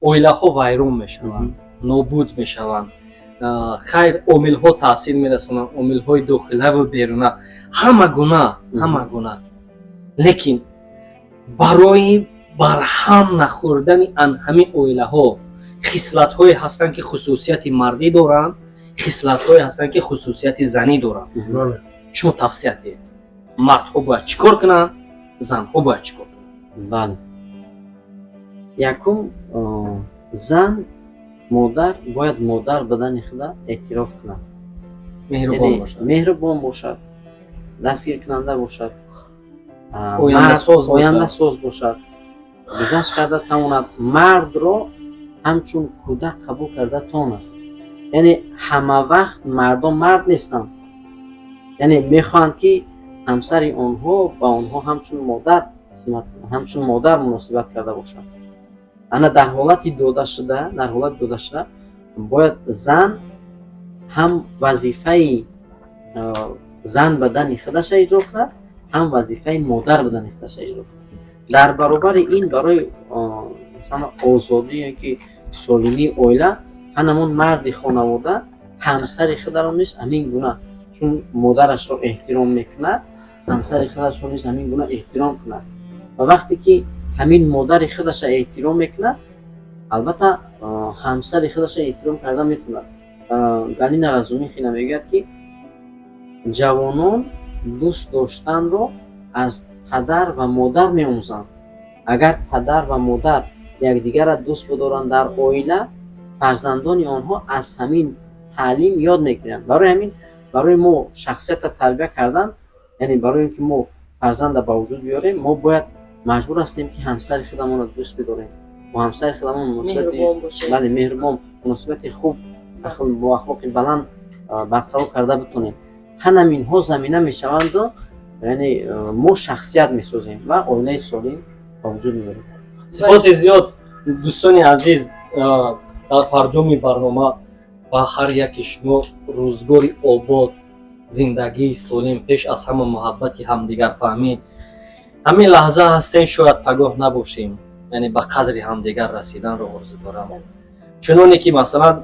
оилаҳо вайрон мешаванд, нобуд мешаванд. хайр омилҳо таъсир мерасонанд, омилҳои дохилаву беруна, ҳама гуна. лекин барои барҳам нахӯрдани анҳамин оилаҳо хислатҳое ҳастанд ки хусусияти мардӣ доранд, хислатҳое ҳастанд ки хусусияти занӣ доранд. шумо тавсия диҳед, мардҳо бояд чӣ кор кунанд, занҳо бояд чӣ кор кунанд? бале, якум зан модар бояд модар будани худа эътироф кунад, меҳрубон бошад, дастгир кунанда бошад, ояндасоз бошад, гузашт карда тавонад, мардро ҳамчун кӯдак қабул карда тонад. яъне ҳама вақт мардон мард нестанд, яъне мехоҳанд ки ҳамсари онҳо ба онҳо ҳамчун модар муносибат карда бошад. ана дар ҳолати дода шуда бояд зан ҳам вазифаи зан ба дани худаша иҷро кунад, ҳам вазифаи модар ба дани худаша иҷро кунад. дар баробари ин барои масалан озодӣ yoki солимии оила ҳанамон марди хонавода ҳамсари хударо низ ҳамин гуна, чун модарашро эҳтиром мекунад, ҳамсари худашро низ ҳамин гуна эҳтиром кунад. ва вақте ки ҳамин модари худаша эҳтиром мекунад, албатта ҳамсари худаша эҳтиром карда метавонад. галина разумихина мегӯяд ки ҷавонон дӯст доштанро аз падар ва модар меомӯзанд. агар падар ва модар якдигара дӯст бидоранд дар оила, фарзандони онҳо аз ҳамин таълим ёд мегиранд. барои ҳамин барои мо шахсиятро тарбия кардан, яъне барои ин ки мо фарзанда ба вуҷуд биёрем, мо бояд маҷбур ҳастем ки ҳамсари худамонро дӯст бидорем, бо ҳамсари худамон меҳрубон, муносибати хуб, бо ахлоқи баланд барқарор карда битонем. ҳанаминҳо замина мешаванд, яъне мо шахсият месозем ва оилаи солим ба вуҷуд меорем. сипоси зиёд дӯстони азиз, дар фарҷоми барнома ба ҳар яки шумо рӯзгори обод, зиндагии солим, пеш аз ҳама муҳаббати ҳамдигарфаҳмӣ. ҳамин лаҳза ҳастем, шояд пагоҳ набошем, яъне ба қадри ҳамдигар расиданро орзу дорам. чуноне ки масалан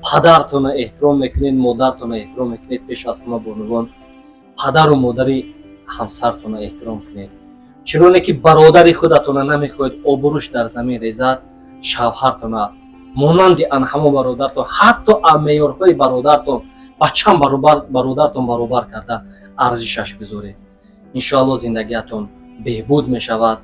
падартонро эҳтиром мекунед, модартонро эҳтиром мекунед, пеш аз ҳама бонувон падару модари ҳамсартонро эҳтиром кунед. чуноне ки бародари худатонро намехоҳед обрӯш дар замин резад, шавҳартонро монанди анҳамо бародартон, ҳатто меъёрҳои бародартон ба чанд бародартон баробар карда арзишаш бизоред. иншоалло зиндагиятон беҳбуд мешавад.